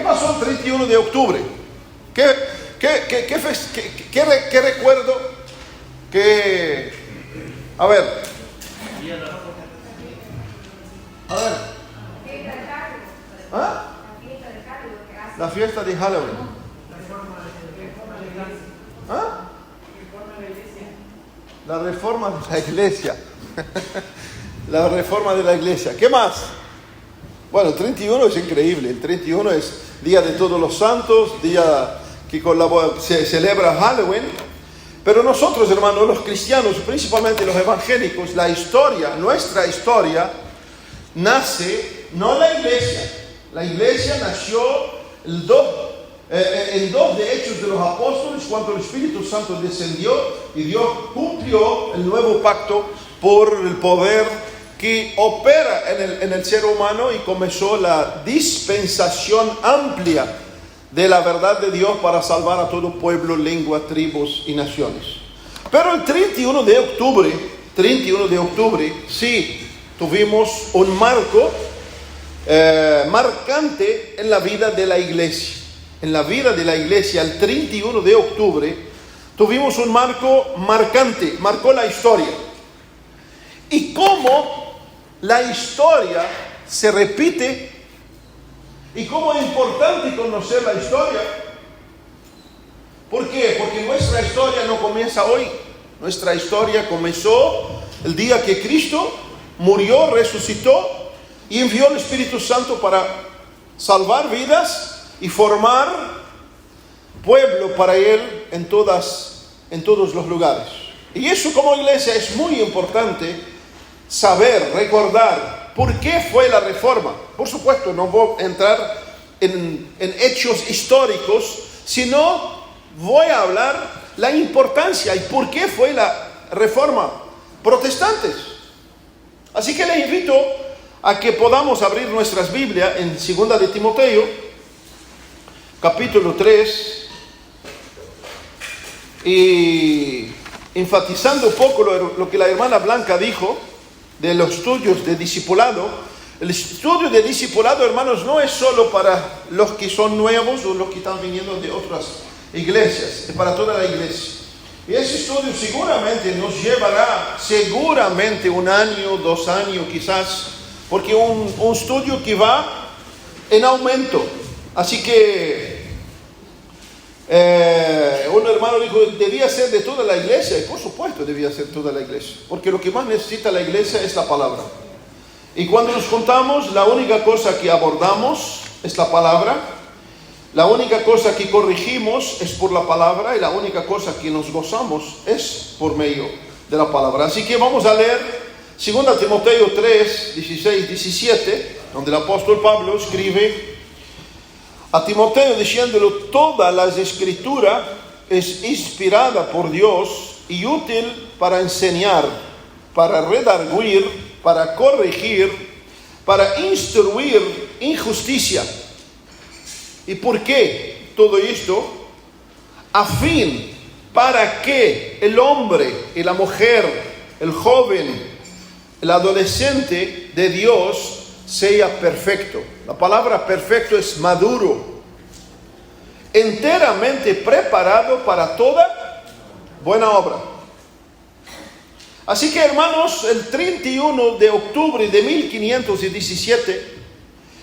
pasó el 31 de octubre? ¿Qué recuerdo? A ver. ¿Ah? La fiesta de Halloween. ¿Ah? La reforma de la iglesia. La reforma de la iglesia. ¿Qué más? Bueno, el 31 es increíble. El 31 es Día de Todos los Santos, día que se celebra Halloween. Pero nosotros, hermanos, los cristianos, principalmente los evangélicos, nuestra historia, nace, no la iglesia. La iglesia nació en 2 de Hechos de los Apóstoles, cuando el Espíritu Santo descendió y Dios cumplió el nuevo pacto por el poder que opera en el ser humano, y comenzó la dispensación amplia de la verdad de Dios para salvar a todo pueblo, lengua, tribus y naciones. Pero el 31 de octubre, sí, tuvimos un marco marcante en la vida de la iglesia. En la vida de la iglesia, el 31 de octubre, tuvimos un marco marcante, marcó la historia. Y cómo la historia se repite, y cómo es importante conocer la historia. ¿Por qué? Porque nuestra historia no comienza hoy. Nuestra historia comenzó el día que Cristo murió, resucitó y envió el Espíritu Santo para salvar vidas y formar pueblo para Él en todos los lugares. Y eso, como iglesia, es muy importante saber, recordar por qué fue la reforma. Por supuesto, no voy a entrar en hechos históricos, sino voy a hablar la importancia y por qué fue la reforma protestantes. Así que les invito a que podamos abrir nuestras Biblias en 2 de Timoteo, capítulo 3, y enfatizando un poco lo que la hermana Blanca dijo de los estudios de discipulado. El estudio de discipulado, hermanos, no es solo para los que son nuevos o los que están viniendo de otras iglesias, es para toda la iglesia. Y ese estudio seguramente nos llevará, 1 año, 2 años quizás, porque un estudio que va en aumento. Así que un hermano dijo, debía ser de toda la iglesia, y por supuesto debía ser toda la iglesia, porque lo que más necesita la iglesia es la palabra. Y cuando nos juntamos, la única cosa que abordamos es la palabra, la única cosa que corregimos es por la palabra, y la única cosa que nos gozamos es por medio de la palabra. Así que vamos a leer 2 Timoteo 3, 16, 17, donde el apóstol Pablo escribe a Timoteo diciéndolo: toda la escritura es inspirada por Dios y útil para enseñar, para redarguir, para corregir, para instruir en justicia. ¿Y por qué todo esto? A fin para que el hombre y la mujer, el joven, el adolescente de Dios sea perfecto. La palabra perfecto es maduro, enteramente preparado para toda buena obra. Así que, hermanos, el 31 de octubre de 1517,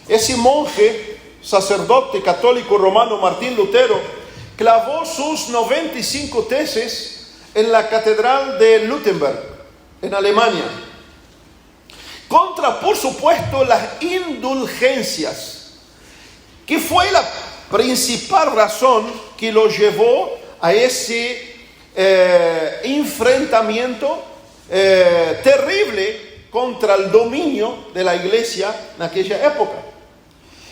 ese monje, sacerdote católico romano Martín Lutero, clavó sus 95 tesis en la catedral de Wittenberg, en Alemania, contra, por supuesto, las indulgencias, que fue la principal razón que lo llevó a ese enfrentamiento terrible contra el dominio de la iglesia en aquella época.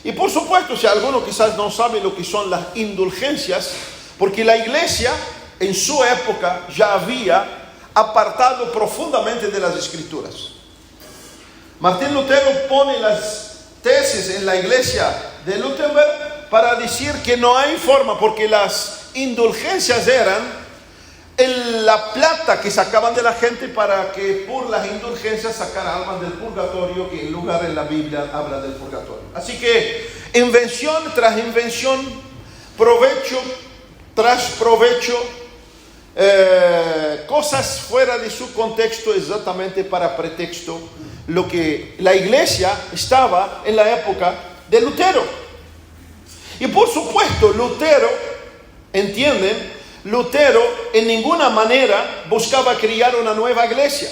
Y por supuesto, si alguno quizás no sabe lo que son las indulgencias, porque la iglesia en su época ya había apartado profundamente de las escrituras. Martín Lutero pone las tesis en la iglesia de Wittenberg para decir que no hay forma, porque las indulgencias eran la plata que sacaban de la gente para que por las indulgencias sacara almas del purgatorio, que en lugar en la Biblia habla del purgatorio. Así que invención tras invención, provecho tras provecho, cosas fuera de su contexto exactamente para pretexto, lo que la iglesia estaba en la época de Lutero. Y por supuesto, Lutero, ¿entienden? Lutero en ninguna manera buscaba crear una nueva iglesia.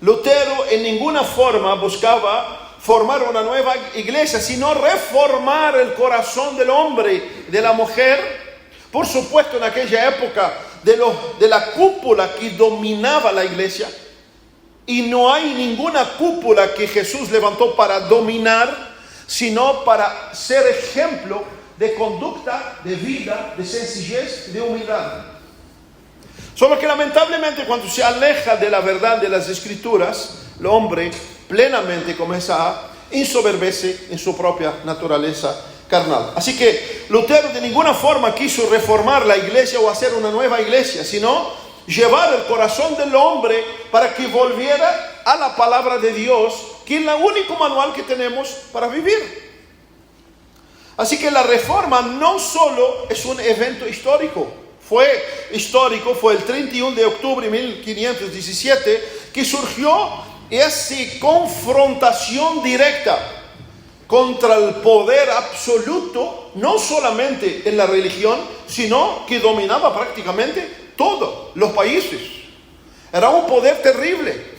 Lutero en ninguna forma buscaba formar una nueva iglesia, sino reformar el corazón del hombre, de la mujer. Por supuesto, en aquella época de la cúpula que dominaba la iglesia, y no hay ninguna cúpula que Jesús levantó para dominar, sino para ser ejemplo de conducta, de vida, de sencillez, de humildad. Solo que lamentablemente cuando se aleja de la verdad de las Escrituras, el hombre plenamente comienza a ensoberbecerse en su propia naturaleza carnal. Así que Lutero de ninguna forma quiso reformar la iglesia o hacer una nueva iglesia, sino llevar el corazón del hombre para que volviera a la palabra de Dios, que es el único manual que tenemos para vivir. Así que la reforma no solo es un evento histórico, fue el 31 de octubre de 1517 que surgió esa confrontación directa contra el poder absoluto, no solamente en la religión, sino que dominaba prácticamente todos los países. Era un poder terrible.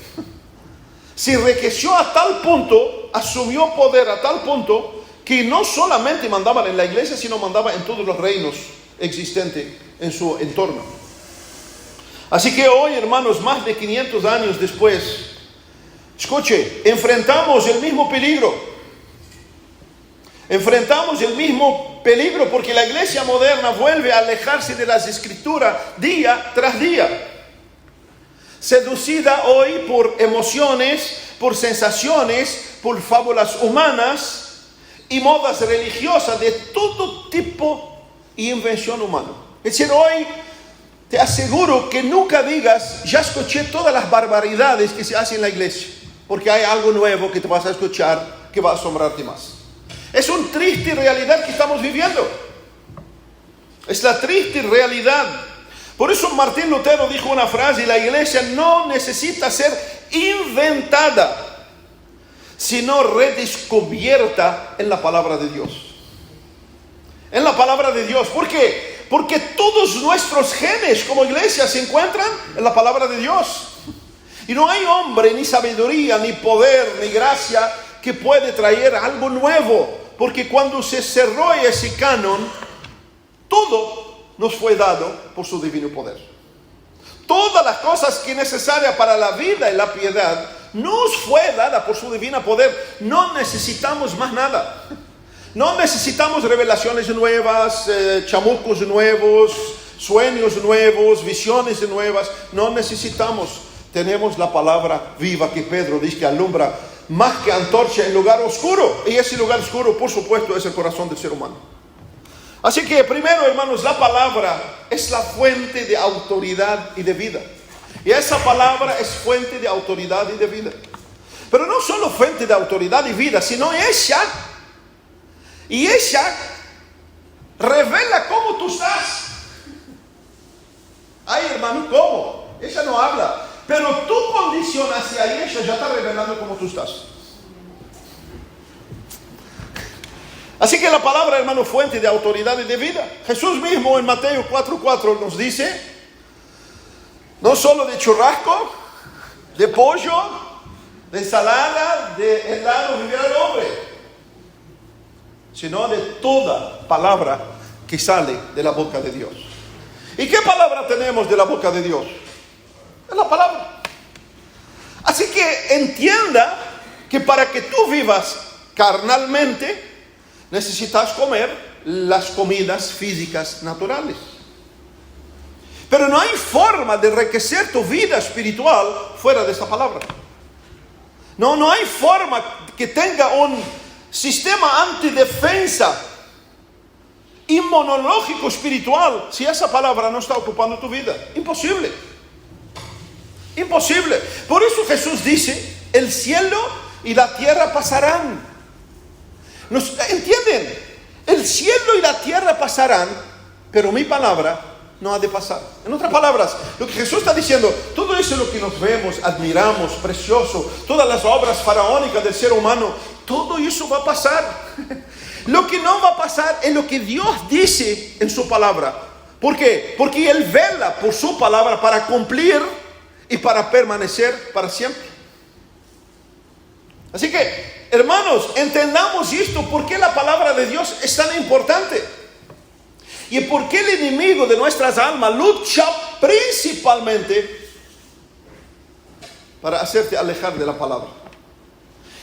Se enriqueció a tal punto, asumió poder a tal punto, que no solamente mandaban en la iglesia, sino mandaba en todos los reinos existentes en su entorno. Así que hoy, hermanos, más de 500 años después, escuche, enfrentamos el mismo peligro. Enfrentamos el mismo peligro porque la iglesia moderna vuelve a alejarse de las Escrituras día tras día. Seducida hoy por emociones, por sensaciones, por fábulas humanas y modas religiosas de todo tipo y invención humana. Es decir, hoy te aseguro que nunca digas, ya escuché todas las barbaridades que se hacen en la iglesia, porque hay algo nuevo que te vas a escuchar que va a asombrarte más. Es una triste realidad que estamos viviendo. Es la triste realidad. Por eso Martín Lutero dijo una frase: la iglesia no necesita ser inventada, sino redescubierta en la palabra de Dios. En la palabra de Dios. ¿Por qué? Porque todos nuestros genes como iglesia se encuentran en la palabra de Dios. Y no hay hombre, ni sabiduría, ni poder, ni gracia que puede traer algo nuevo. Porque cuando se cerró ese canon, todo nos fue dado por su divino poder. Todas las cosas que necesarias para la vida y la piedad nos fue dada por su divino poder. No necesitamos más nada. No necesitamos revelaciones nuevas, chamucos nuevos, sueños nuevos, visiones nuevas. No necesitamos. Tenemos la palabra viva que Pedro dice que alumbra más que antorcha en lugar oscuro. Y ese lugar oscuro, por supuesto, es el corazón del ser humano. Así que primero, hermanos, la palabra es la fuente de autoridad y de vida. Y esa palabra es fuente de autoridad y de vida. Pero no solo fuente de autoridad y vida, sino ella revela cómo tú estás. Ay, hermano, ¿cómo? Ella no habla, pero tu condición hacia ella ya está revelando cómo tú estás. Así que la palabra, hermano, fuente de autoridad y de vida. Jesús mismo en Mateo 4:4 nos dice, no solo de churrasco, de pollo, de ensalada, de helado vivirá el hombre, sino de toda palabra que sale de la boca de Dios. ¿Y qué palabra tenemos de la boca de Dios? Es la palabra. Así que entienda que para que tú vivas carnalmente, necesitas comer las comidas físicas naturales. Pero no hay forma de enriquecer tu vida espiritual fuera de esa palabra. No hay forma que tenga un sistema antidefensa inmunológico espiritual si esa palabra no está ocupando tu vida. Imposible. Imposible. Por eso Jesús dice, el cielo y la tierra pasarán, ¿Entienden? El cielo y la tierra pasarán, pero mi palabra no ha de pasar. En otras palabras, lo que Jesús está diciendo, todo eso es lo que nos vemos, admiramos, precioso, todas las obras faraónicas del ser humano, todo eso va a pasar. Lo que no va a pasar es lo que Dios dice en su palabra. ¿Por qué? Porque Él vela por su palabra para cumplir y para permanecer para siempre. Así que, hermanos, entendamos esto, por qué la palabra de Dios es tan importante. Y por qué el enemigo de nuestras almas lucha principalmente para hacerte alejar de la palabra.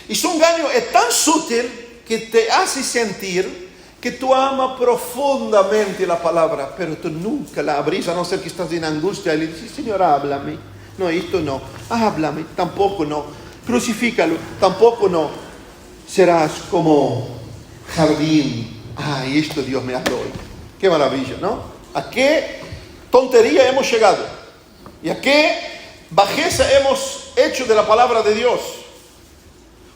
Y su engaño es tan sutil que te hace sentir que tú amas profundamente la palabra, pero tú nunca la abrís, a no ser que estás en angustia y le dices, Señor, háblame. No, esto no. Háblame, tampoco no. Crucifícalo, tampoco no. Serás como jardín. Ay, esto Dios me habló hoy. Qué maravilla, ¿no? ¿A qué tontería hemos llegado? ¿Y a qué bajeza hemos hecho de la palabra de Dios?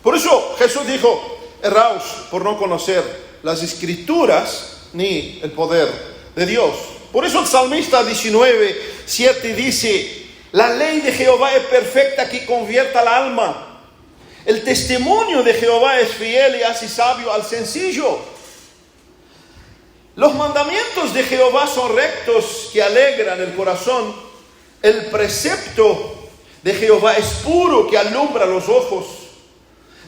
Por eso Jesús dijo, erraos por no conocer las escrituras ni el poder de Dios. Por eso el salmista 19:7 dice, la ley de Jehová es perfecta que convierta al alma. El testimonio de Jehová es fiel y hace sabio al sencillo. Los mandamientos de Jehová son rectos que alegran el corazón. El precepto de Jehová es puro que alumbra los ojos.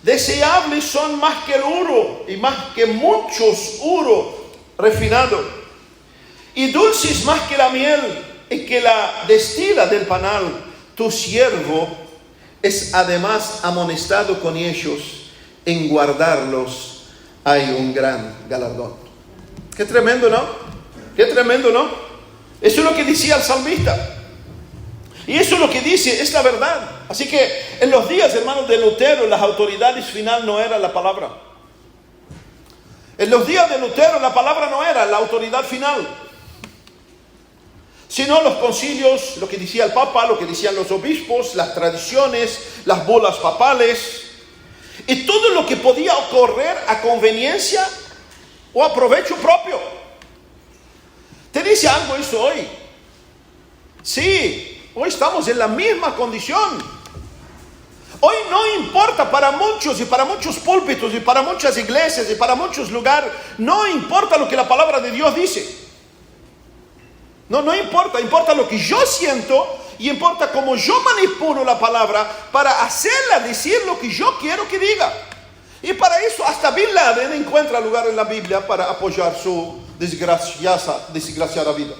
Deseables son más que el oro y más que muchos oro refinado. Y dulces más que la miel y que la destila del panal. Tu siervo es además amonestado con ellos. En guardarlos hay un gran galardón. Qué tremendo, ¿no? Qué tremendo, ¿no? Eso es lo que decía el salmista. Y eso es lo que dice, es la verdad. Así que en los días, hermanos, de Lutero, las autoridades final no era la palabra. En los días de Lutero, la palabra no era la autoridad final, sino los concilios, lo que decía el Papa, lo que decían los obispos, las tradiciones, las bulas papales, y todo lo que podía ocurrir a conveniencia o a provecho propio. ¿Te dice algo eso hoy? Sí, hoy estamos en la misma condición. Hoy no importa para muchos y para muchos púlpitos y para muchas iglesias y para muchos lugares, no importa lo que la palabra de Dios dice. No importa, importa lo que yo siento y importa cómo yo manipulo la palabra para hacerla decir lo que yo quiero que diga. Y para eso hasta Bin Laden encuentra lugar en la Biblia para apoyar su desgraciada vida.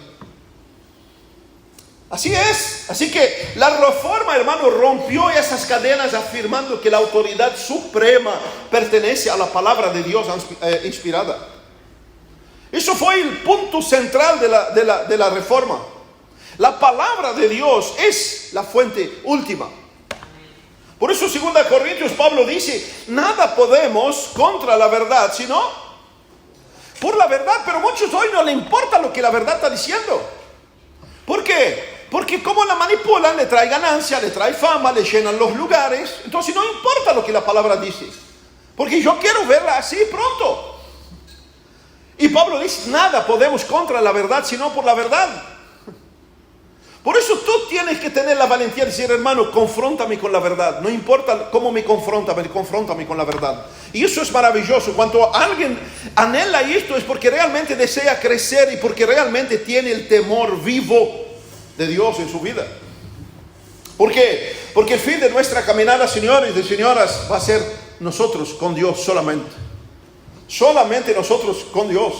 Así es. Así que la reforma, hermano, rompió esas cadenas afirmando que la autoridad suprema pertenece a la palabra de Dios inspirada. Eso fue el punto central de la reforma. La palabra de Dios es la fuente última. Por eso 2 Corintios Pablo dice, nada podemos contra la verdad, sino por la verdad. Pero a muchos hoy no le importa lo que la verdad está diciendo. ¿Por qué? Porque como la manipulan, le trae ganancia, le trae fama, le llenan los lugares. Entonces no importa lo que la palabra dice, porque yo quiero verla así pronto. Y Pablo dice, nada podemos contra la verdad, sino por la verdad. Por eso tú tienes que tener la valentía de decir, hermano, confróntame con la verdad. No importa cómo me confróntame con la verdad. Y eso es maravilloso. Cuando alguien anhela esto es porque realmente desea crecer y porque realmente tiene el temor vivo de Dios en su vida. ¿Por qué? Porque el fin de nuestra caminada, señores y señoras, va a ser nosotros con Dios solamente. Solamente nosotros con Dios.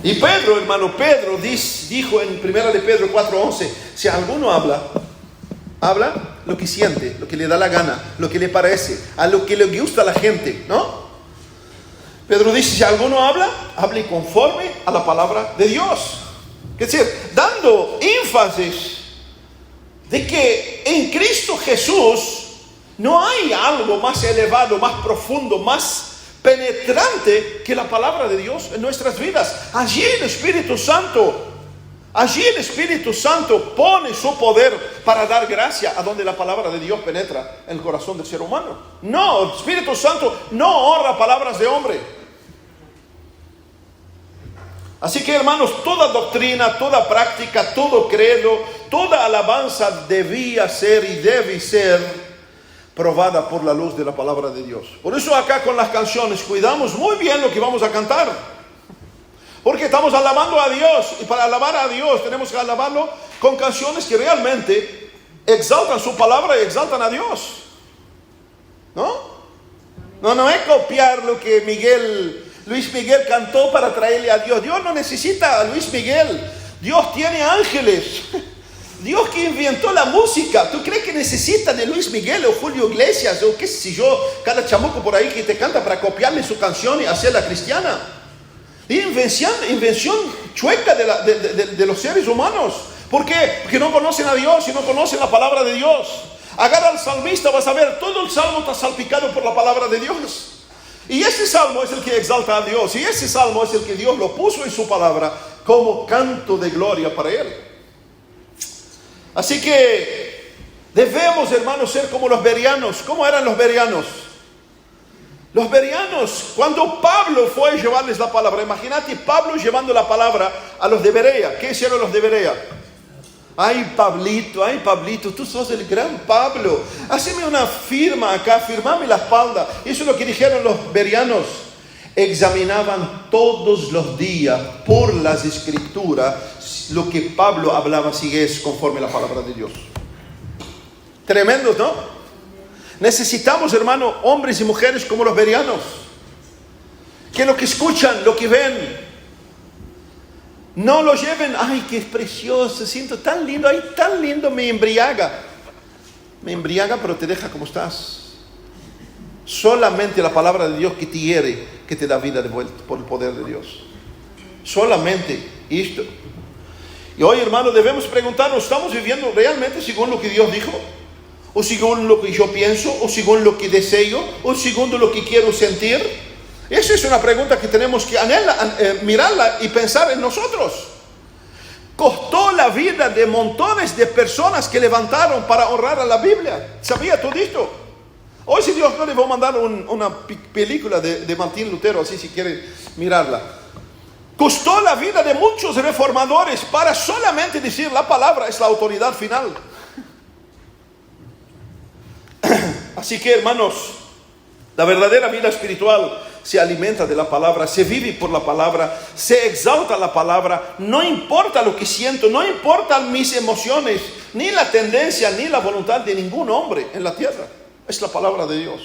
Y Pedro, hermano, Pedro dijo en 1 de Pedro 4:11, si alguno habla lo que siente, lo que le da la gana, lo que le parece, a lo que le gusta a la gente, ¿no? Pedro dice, si alguno hable conforme a la palabra de Dios. Es decir, dando énfasis de que en Cristo Jesús no hay algo más elevado, más profundo, más penetrante que la palabra de Dios en nuestras vidas. Allí el Espíritu Santo Allí el Espíritu Santo pone su poder para dar gracia a donde la palabra de Dios penetra en el corazón del ser humano. No, el Espíritu Santo no honra palabras de hombre. Así que, hermanos, toda doctrina, toda práctica, todo credo, toda alabanza debía ser y debe ser probada por la luz de la palabra de Dios. Por eso acá con las canciones cuidamos muy bien lo que vamos a cantar. Porque estamos alabando a Dios, y para alabar a Dios tenemos que alabarlo con canciones que realmente exaltan su palabra y exaltan a Dios. No es copiar lo que Luis Miguel cantó para traerle a Dios. Dios no necesita a Luis Miguel. Dios tiene ángeles. Dios que inventó la música. ¿Tú crees que necesita de Luis Miguel o Julio Iglesias o qué sé yo, cada chamuco por ahí que te canta para copiarle su canción y hacerla cristiana? Invención chueca de los seres humanos. ¿Por qué? Porque no conocen a Dios y no conocen la palabra de Dios. Agarra al salmista, vas a ver, todo el salmo está salpicado por la palabra de Dios. Y ese salmo es el que exalta a Dios. Y ese salmo es el que Dios lo puso en su palabra como canto de gloria para Él. Así que debemos, hermanos, ser como los bereanos. ¿Cómo eran los bereanos? Los bereanos, cuando Pablo fue a llevarles la palabra, imagínate Pablo llevando la palabra a los de Berea. ¿Qué hicieron los de Berea? Ay, Pablito, tú sos el gran Pablo. Haceme una firma acá, firmame la espalda. Eso es lo que dijeron los bereanos. Examinaban todos los días por las escrituras lo que Pablo hablaba, si es conforme a la palabra de Dios. Tremendos, ¿no? Necesitamos, hermano, hombres y mujeres como los bereanos, que lo que escuchan, lo que ven, no lo lleven, ay, qué precioso, siento tan lindo, ay, tan lindo, me embriaga, pero te deja como estás. Solamente la palabra de Dios que te hiere, que te da vida de vuelta por el poder de Dios. Solamente esto. Y hoy, hermano, debemos preguntarnos, ¿estamos viviendo realmente según lo que Dios dijo? ¿O según lo que yo pienso? ¿O según lo que deseo? ¿O según lo que quiero sentir? Esa es una pregunta que tenemos que mirarla y pensar en nosotros. Costó la vida de montones de personas que levantaron para honrar a la Biblia. ¿Sabía todo esto? Hoy, si Dios no, le voy a mandar una película de Martín Lutero, así si quiere mirarla. Costó la vida de muchos reformadores para solamente decir la palabra es la autoridad final. Así que, hermanos, la verdadera vida espiritual se alimenta de la palabra, se vive por la palabra, se exalta la palabra. No importa lo que siento, no importan mis emociones, ni la tendencia, ni la voluntad de ningún hombre en la tierra. Es la palabra de Dios.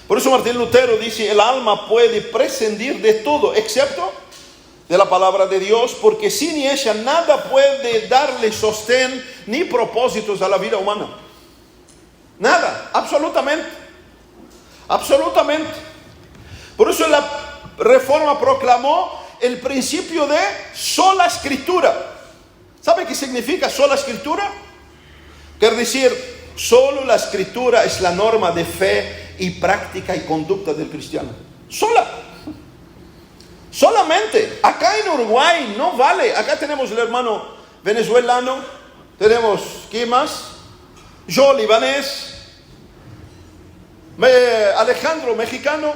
Por eso Martín Lutero dice, el alma puede prescindir de todo, excepto de la palabra de Dios, porque sin ella nada puede darle sostén ni propósitos a la vida humana. Nada, absolutamente. Por eso la Reforma proclamó el principio de sola escritura. ¿Sabe qué significa sola escritura? Quiere decir, solo la escritura es la norma de fe y práctica y conducta del cristiano. Solamente. Acá en Uruguay no vale. Acá tenemos el hermano venezolano, tenemos, ¿qué más? Yo, libanés, Alejandro, mexicano.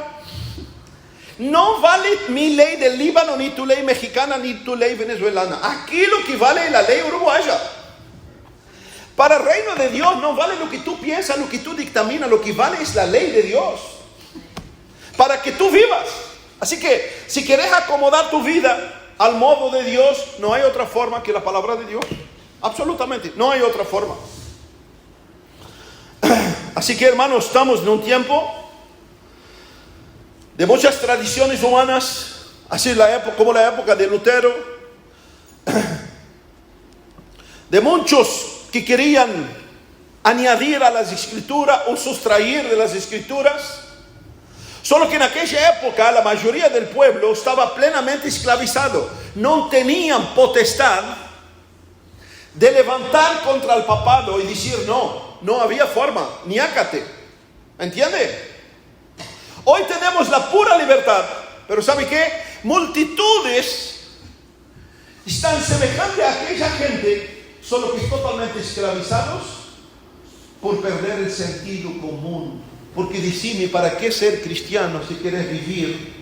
No vale mi ley del Líbano, ni tu ley mexicana, ni tu ley venezolana. Aquí lo que vale es la ley uruguaya. Para el reino de Dios no vale lo que tú piensas, lo que tú dictaminas, lo que vale es la ley de Dios. Para que tú vivas. Así que si quieres acomodar tu vida al modo de Dios, no hay otra forma que la palabra de Dios. Absolutamente, no hay otra forma. Así que, hermanos, estamos en un tiempo de muchas tradiciones humanas, así como la época de Lutero, de muchos que querían añadir a las escrituras o sustraer de las escrituras. Solo que en aquella época la mayoría del pueblo estaba plenamente esclavizado. No tenían potestad de levantar contra el papado y decir no había forma, ni ácate. ¿Entiende? Hoy tenemos la pura libertad, pero ¿sabe qué? Multitudes Están semejantes a aquella gente, solo que totalmente esclavizados por perder el sentido común. Porque decime, ¿para qué ser cristiano si quieres vivir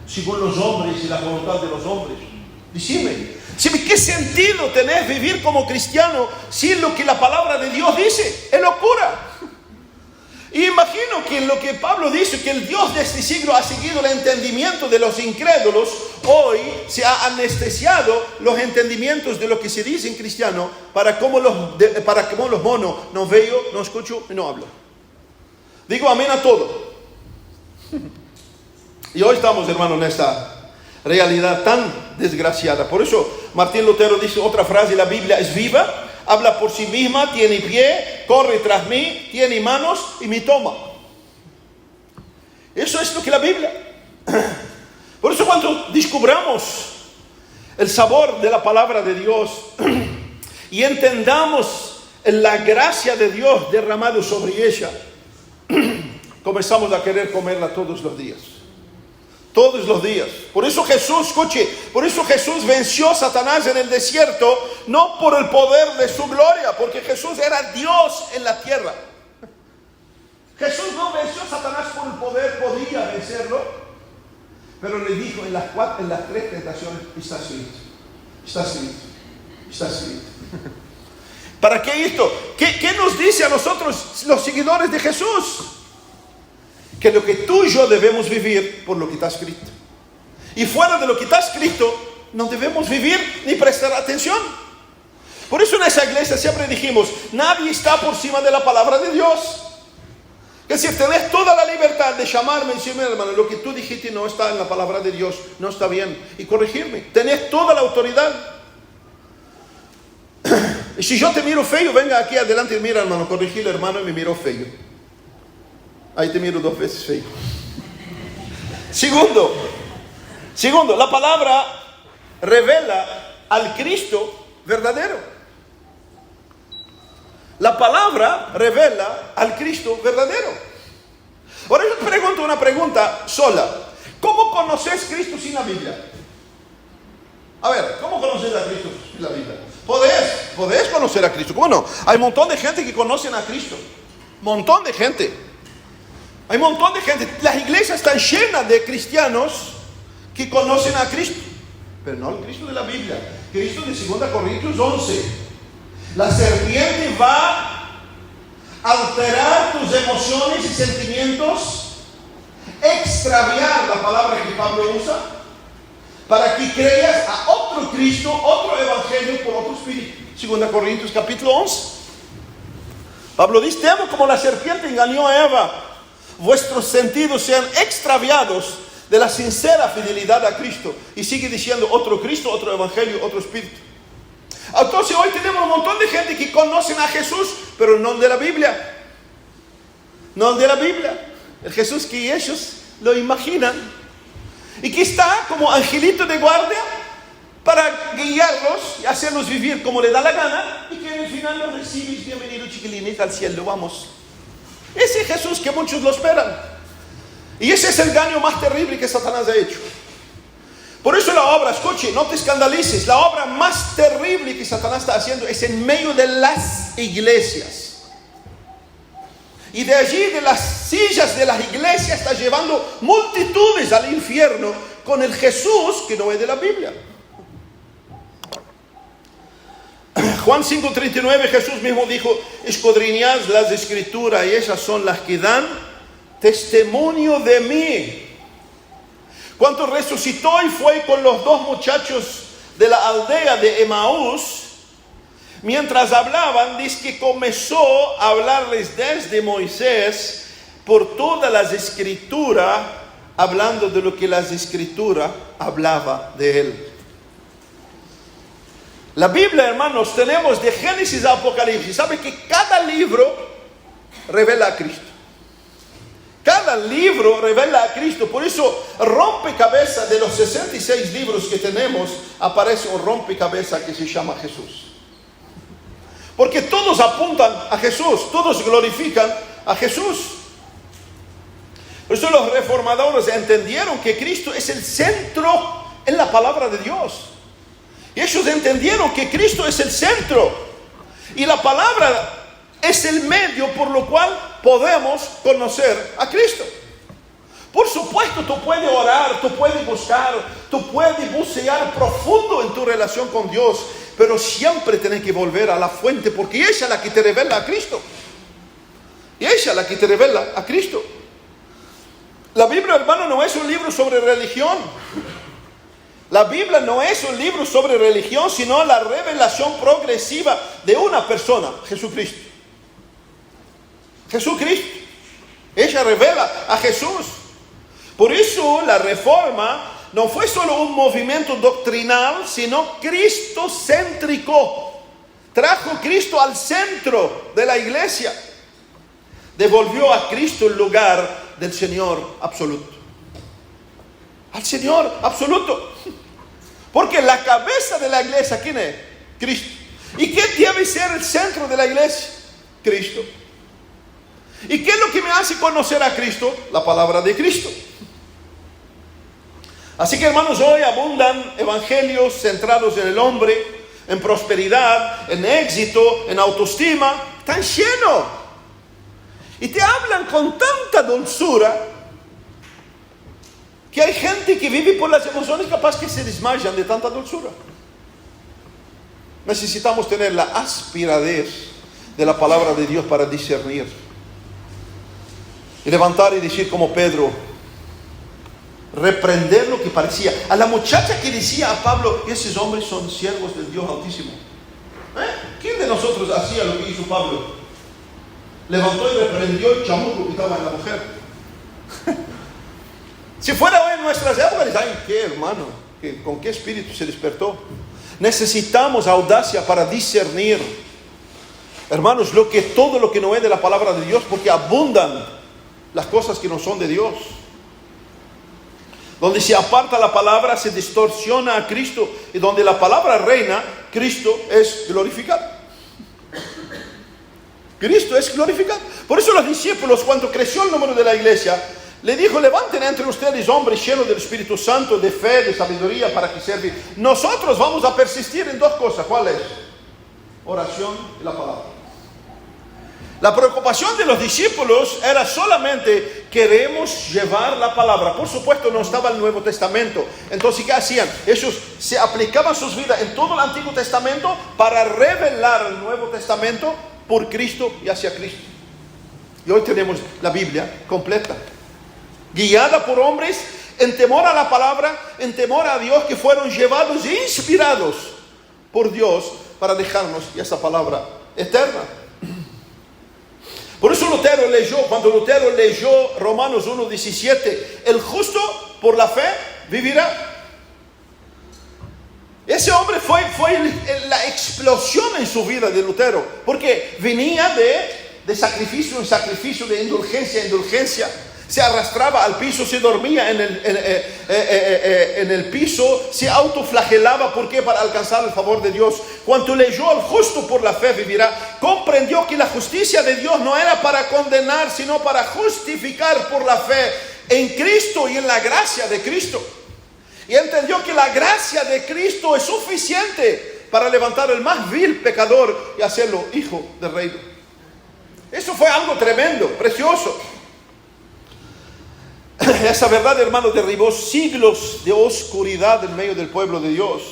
según los hombres y la voluntad de los hombres? Decime, ¿qué sentido tenés vivir como cristiano si lo que la palabra de Dios dice? Es locura. Y imagino que lo que Pablo dice, que el Dios de este siglo ha seguido el entendimiento de los incrédulos, hoy se ha anestesiado los entendimientos de lo que se dice en cristiano para como los monos no veo, no escucho y no hablo. Digo amén a todo. Y hoy estamos, hermanos, en esta realidad tan desgraciada. Por eso Martín Lutero dice otra frase: la Biblia es viva, habla por sí misma, tiene pie, corre tras mí, tiene manos y me toma. Eso es lo que la Biblia. Por eso cuando descubramos el sabor de la palabra de Dios y entendamos la gracia de Dios derramada sobre ella, comenzamos a querer comerla todos los días. Todos los días. Por eso Jesús, escuche, por eso Jesús venció a Satanás en el desierto, no por el poder de su gloria, porque Jesús era Dios en la tierra. Jesús no venció a Satanás por el poder, podía vencerlo, pero le dijo en las 3 tentaciones: está escrito, está escrito, está escrito. ¿Para qué esto? ¿Qué nos dice a nosotros, los seguidores de Jesús? Que lo que tú y yo debemos vivir por lo que está escrito. Y fuera de lo que está escrito, no debemos vivir ni prestar atención. Por eso en esa iglesia siempre dijimos: nadie está por encima de la palabra de Dios. Es decir, tenés toda la libertad de llamarme y decirme: hermano, lo que tú dijiste no está en la palabra de Dios, no está bien, y corregirme. Tenés toda la autoridad. Y si yo te miro feo, venga aquí adelante y mira, hermano, corregirle, hermano, y me miro feo. Ahí te miro 2 veces feo. Segundo, la palabra revela al Cristo verdadero. La palabra revela al Cristo verdadero. Ahora yo te pregunto una pregunta sola: ¿cómo conoces a Cristo sin la Biblia? A ver, ¿cómo conoces a Cristo sin la Biblia? Podés conocer a Cristo. ¿Cómo no? Hay un montón de gente que conocen a Cristo. Montón de gente. Hay un montón de gente. Las iglesias están llenas de cristianos que conocen a Cristo, pero no el Cristo de la Biblia. Cristo de 2 Corintios 11. La serpiente va a alterar tus emociones y sentimientos, extraviar la palabra que Pablo usa, para que creas a otro Cristo, otro evangelio por otro espíritu. 2 Corintios capítulo 11. Pablo dice: temo como la serpiente engañó a Eva, vuestros sentidos sean extraviados de la sincera fidelidad a Cristo. Y sigue diciendo: otro Cristo, otro evangelio, otro espíritu. Entonces hoy tenemos un montón de gente que conocen a Jesús, pero no de la Biblia. No de la Biblia. El Jesús que ellos lo imaginan, y que está como angelito de guardia para guiarlos y hacerlos vivir como le da la gana, y que al final los recibes: bienvenidos chiquilines al cielo, vamos. Ese Jesús que muchos lo esperan. Y ese es el engaño más terrible que Satanás ha hecho. Por eso la obra, escuche, no te escandalices, la obra más terrible que Satanás está haciendo es en medio de las iglesias. Y de allí, de las sillas de las iglesias, está llevando multitudes al infierno con el Jesús que no es de la Biblia. Juan 5:39, Jesús mismo dijo: escudriñad las escrituras y ellas son las que dan testimonio de mí. Cuando resucitó y fue con los 2 muchachos de la aldea de Emaús, mientras hablaban, dice que comenzó a hablarles desde Moisés por todas las escrituras, hablando de lo que las escrituras hablaba de él. La Biblia, hermanos, tenemos de Génesis a Apocalipsis. ¿Sabe que cada libro revela a Cristo? Cada libro revela a Cristo. Por eso, rompecabezas de los 66 libros que tenemos, aparece un rompecabezas que se llama Jesús. Porque todos apuntan a Jesús, todos glorifican a Jesús. Por eso los reformadores entendieron que Cristo es el centro en la palabra de Dios. Y ellos entendieron que Cristo es el centro. Y la palabra es el medio por lo cual podemos conocer a Cristo. Por supuesto, tú puedes orar, tú puedes buscar, tú puedes bucear profundo en tu relación con Dios, pero siempre tienes que volver a la fuente, porque ella es la que te revela a Cristo. Y ella es la que te revela a Cristo. La Biblia, hermano, no es un libro sobre religión. La Biblia no es un libro sobre religión, sino la revelación progresiva de una persona, Jesucristo. Jesucristo. Ella revela a Jesús. Por eso la Reforma no fue solo un movimiento doctrinal, sino cristocéntrico. Trajo a Cristo al centro de la iglesia. Devolvió a Cristo el lugar del Señor absoluto. Al Señor absoluto. Porque la cabeza de la iglesia, ¿quién es? Cristo. ¿Y qué debe ser el centro de la iglesia? Cristo. ¿Y qué es lo que me hace conocer a Cristo? La palabra de Cristo. Así que, hermanos, hoy abundan evangelios centrados en el hombre, en prosperidad, en éxito, en autoestima. Están llenos. Y te hablan con tanta dulzura que hay gente que vive por las emociones capaz que se desmayan de tanta dulzura. Necesitamos tener la aspiradez de la palabra de Dios para discernir. Y levantar y decir como Pedro, reprender lo que parecía. A la muchacha que decía a Pablo, esos hombres son siervos del Dios Altísimo. ¿Quién de nosotros hacía lo que hizo Pablo? Levantó y reprendió el chamuco que estaba en la mujer. Si fuera hoy en nuestras épocas, ¿saben qué, hermano? ¿Con qué espíritu se despertó? Necesitamos audacia para discernir, hermanos, todo lo que no es de la palabra de Dios, porque abundan las cosas que no son de Dios. Donde se aparta la palabra, se distorsiona a Cristo, y donde la palabra reina, Cristo es glorificado. Cristo es glorificado. Por eso los discípulos, cuando creció el número de la iglesia, le dijo, levanten entre ustedes hombres llenos del Espíritu Santo, de fe, de sabiduría, para que sirvan. Nosotros vamos a persistir en dos cosas. ¿Cuál es? Oración y la palabra. La preocupación de los discípulos era solamente, queremos llevar la palabra. Por supuesto, no estaba el Nuevo Testamento. Entonces, ¿qué hacían? Ellos se aplicaban sus vidas en todo el Antiguo Testamento para revelar el Nuevo Testamento por Cristo y hacia Cristo. Y hoy tenemos la Biblia completa, guiada por hombres en temor a la palabra, en temor a Dios, que fueron llevados e inspirados por Dios para dejarnos esa palabra eterna. Por eso cuando Lutero leyó Romanos 1:17, el justo por la fe vivirá. Ese hombre fue la explosión en su vida de Lutero, porque venía de sacrificio en sacrificio, de indulgencia en indulgencia. Se arrastraba al piso, se dormía en el piso, se autoflagelaba. ¿Por qué? Para alcanzar el favor de Dios. Cuando leyó al justo por la fe vivirá, comprendió que la justicia de Dios no era para condenar, sino para justificar por la fe en Cristo y en la gracia de Cristo. Y entendió que la gracia de Cristo es suficiente para levantar el más vil pecador y hacerlo hijo del reino. Eso fue algo tremendo, precioso. Esa verdad, hermano, derribó siglos de oscuridad en medio del pueblo de Dios.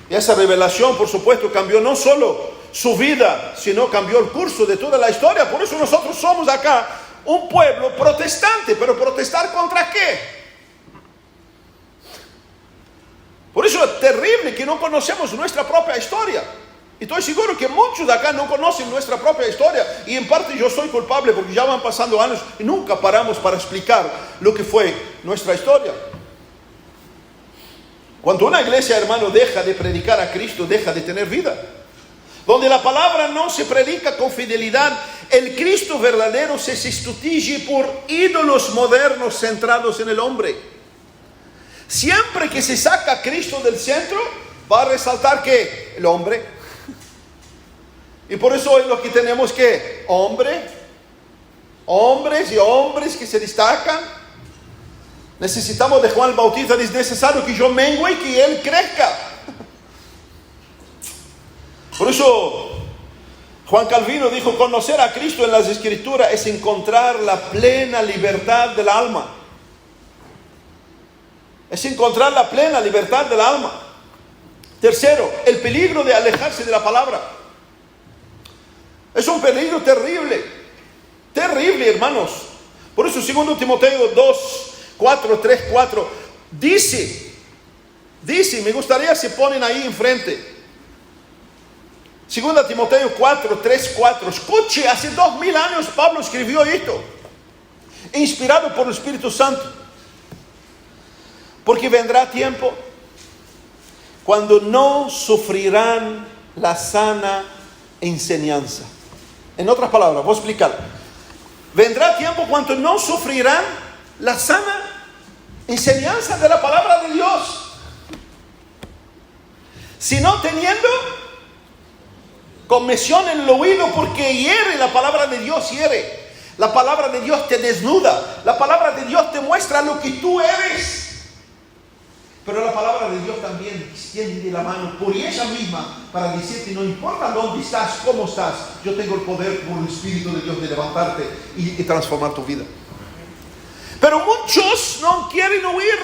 Y esa revelación, por supuesto, cambió no solo su vida, sino cambió el curso de toda la historia. Por eso nosotros somos acá un pueblo protestante. ¿Pero protestar contra qué? Por eso es terrible que no conocemos nuestra propia historia. Y estoy seguro que muchos de acá no conocen nuestra propia historia. Y en parte yo soy culpable, porque ya van pasando años y nunca paramos para explicar lo que fue nuestra historia. Cuando una iglesia, hermano, deja de predicar a Cristo, deja de tener vida. Donde la palabra no se predica con fidelidad, el Cristo verdadero se sustituye por ídolos modernos centrados en el hombre. Siempre que se saca a Cristo del centro, va a resaltar que el hombre. Y por eso hoy lo que tenemos que hombres y hombres que se destacan. Necesitamos de Juan el Bautista, es necesario que yo mengue y que él crezca. Por eso Juan Calvino dijo, conocer a Cristo en las Escrituras es encontrar la plena libertad del alma. Es encontrar la plena libertad del alma. Tercero, el peligro de alejarse de la palabra. Es un peligro terrible. Terrible, hermanos. Por eso 2 Timoteo 2:4 dice, me gustaría se ponen ahí enfrente. 2 Timoteo 4:4. Escuche, hace 2000 años Pablo escribió esto, inspirado por el Espíritu Santo. Porque vendrá tiempo cuando no sufrirán la sana enseñanza. En otras palabras, voy a explicar. Vendrá tiempo cuando no sufrirán la sana enseñanza de la palabra de Dios, sino teniendo conmoción en el oído, porque hiere, la palabra de Dios hiere. La palabra de Dios te desnuda. La palabra de Dios te muestra lo que tú eres. Pero la palabra de Dios también extiende la mano por ella misma para decirte, no importa dónde estás, cómo estás, yo tengo el poder por el Espíritu de Dios de levantarte y transformar tu vida. Pero muchos no quieren oír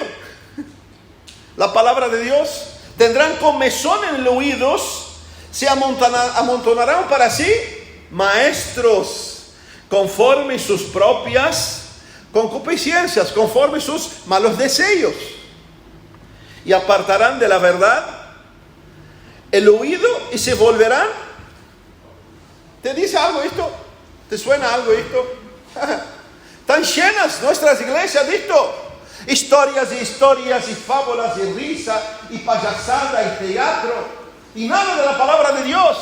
la palabra de Dios. Tendrán comezón en los oídos, se amontonarán para sí maestros conforme sus propias concupiscencias, conforme sus malos deseos, y apartarán de la verdad el oído y se volverán. ¿Te dice algo esto? ¿Te suena algo esto? Están llenas nuestras iglesias de esto. Historias y fábulas y risa y payasada y teatro y nada de la palabra de Dios.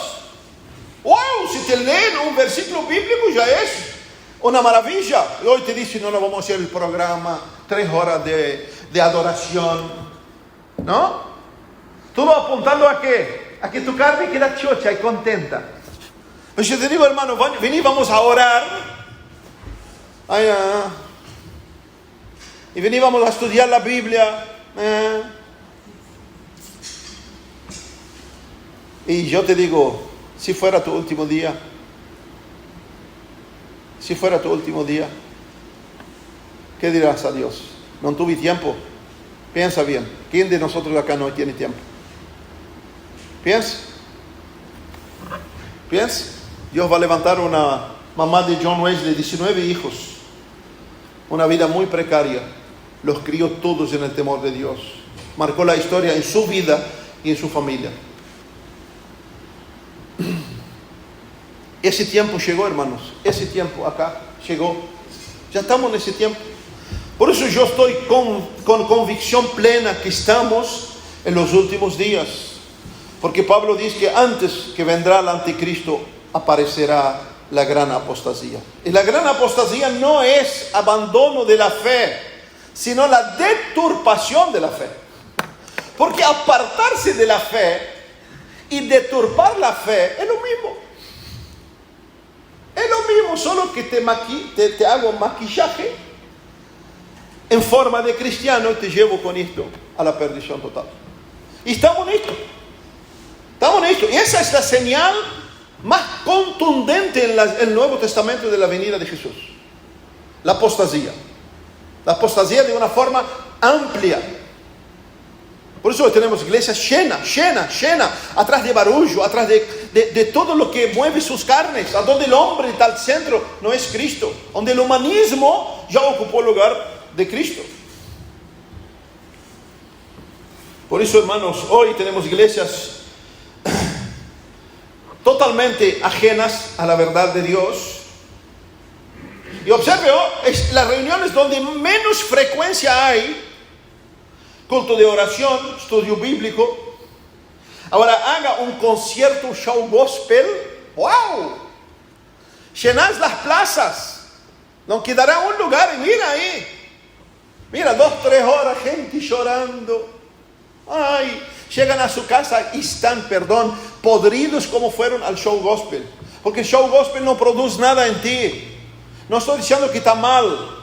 ¡Wow! Si te leen un versículo bíblico ya es una maravilla. Y hoy te dicen, no, vamos a hacer el programa 3 horas de adoración. ¿No? Todo apuntando a qué? A que tu carne queda chocha y contenta. Pues yo te digo, hermano, vení, vamos a orar. Y vení, vamos a estudiar la Biblia. Y yo te digo, si fuera tu último día, ¿qué dirás a Dios? No tuve tiempo. Piensa bien, ¿quién de nosotros acá no tiene tiempo? Piensa. Dios va a levantar una mamá de John Wesley, 19 hijos, una vida muy precaria, los crió todos en el temor de Dios, marcó la historia en su vida y en su familia. Ese tiempo llegó, hermanos, ese tiempo acá llegó, ya estamos en ese tiempo. Por eso yo estoy con convicción plena que estamos en los últimos días. Porque Pablo dice que antes que vendrá el anticristo aparecerá la gran apostasía. Y la gran apostasía no es abandono de la fe, sino la deturpación de la fe. Porque apartarse de la fe y deturpar la fe es lo mismo. Es lo mismo, solo que te hago maquillaje en forma de cristiano y te llevo con esto a la perdición total. Y estamos en esto. Y esa es la señal más contundente en el Nuevo Testamento de la venida de Jesús. La apostasía. La apostasía de una forma amplia. Por eso hoy tenemos iglesias llena, atrás de barullo, atrás de todo lo que mueve sus carnes, a donde el hombre está al centro, no es Cristo, donde el humanismo ya ocupó el lugar de Cristo. Por eso, hermanos, hoy tenemos iglesias totalmente ajenas a la verdad de Dios. Y observe, las reuniones donde menos frecuencia hay culto de oración, estudio bíblico. Ahora haga un concierto, show gospel. ¡Wow! Llenas las plazas. No quedará un lugar y mira ahí. Mira, 2-3 horas, gente llorando. Ay, llegan a su casa y están, podridos como fueron al show gospel. Porque el show gospel no produce nada en ti. No estoy diciendo que está mal.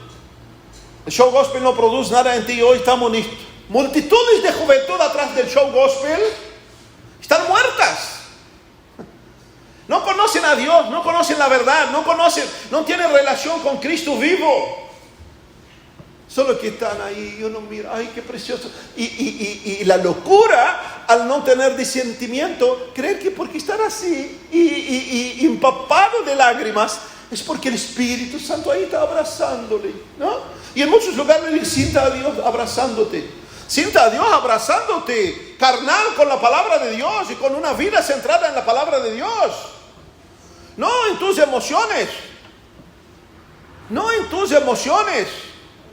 El show gospel no produce nada en ti. Hoy estamos en esto. Multitudes de juventud atrás del show gospel están muertas. No conocen a Dios, no conocen la verdad, no tienen relación con Cristo vivo. Solo que están ahí, yo no miro, ay, qué precioso. Y la locura, al no tener discernimiento, creer que porque están así y empapado de lágrimas, es porque el Espíritu Santo ahí está abrazándole, ¿no? Y en muchos lugares le sienta a Dios abrazándote. Sienta a Dios abrazándote, carnal, con la palabra de Dios y con una vida centrada en la palabra de Dios. No en tus emociones. No en tus emociones.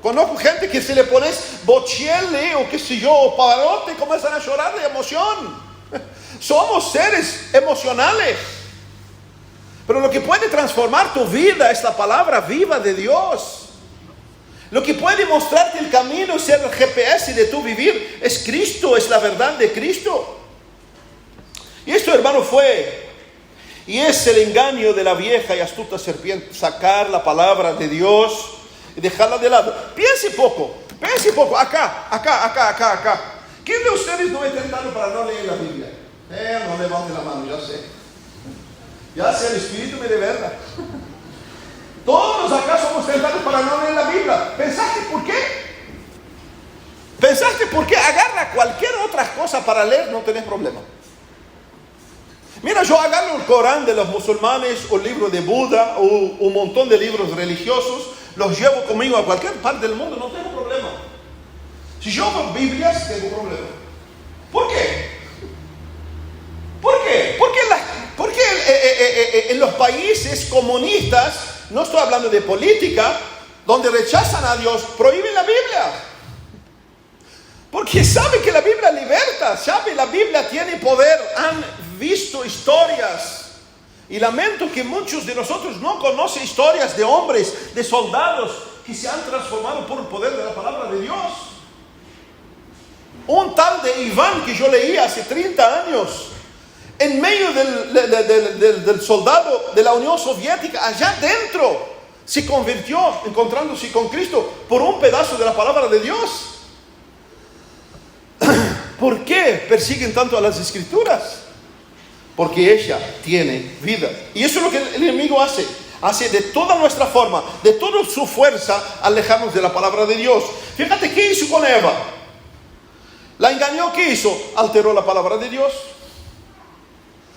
Conozco gente que si le pones bochele o qué sé yo, o parote, comienzan a llorar de emoción. Somos seres emocionales. Pero lo que puede transformar tu vida es la palabra viva de Dios. Lo que puede mostrarte el camino, ser el GPS de tu vivir, es Cristo, es la verdad de Cristo. Y esto, hermano, fue y es el engaño de la vieja y astuta serpiente, sacar la palabra de Dios y dejarla de lado. Piense poco, acá. ¿Quién de ustedes no es tentado para no leer la Biblia? No levante la mano, ya sé, el Espíritu me revela. Todos acá somos tentados para no leer la Biblia. ¿Pensaste por qué? Agarra cualquier otra cosa para leer, no tenés problema. Mira, yo agarro el Corán de los musulmanes, o el libro de Buda, o un montón de libros religiosos, los llevo conmigo a cualquier parte del mundo, no tengo problema. Si yo veo Biblias, tengo problema. ¿Por qué? Porque en los países comunistas, no estoy hablando de política, donde rechazan a Dios, prohíben la Biblia. Porque saben que la Biblia liberta, saben la Biblia tiene poder, han visto historias. Y lamento que muchos de nosotros no conocen historias de hombres, de soldados que se han transformado por el poder de la palabra de Dios. Un tal de Iván que yo leí hace 30 años, en medio del soldado de la Unión Soviética, allá dentro, se convirtió encontrándose con Cristo por un pedazo de la palabra de Dios. ¿Por qué persiguen tanto a las Escrituras? Porque ella tiene vida. Y eso es lo que el enemigo hace. Hace de toda nuestra forma, de toda su fuerza, alejarnos de la palabra de Dios. Fíjate qué hizo con Eva. La engañó, ¿qué hizo? Alteró la palabra de Dios.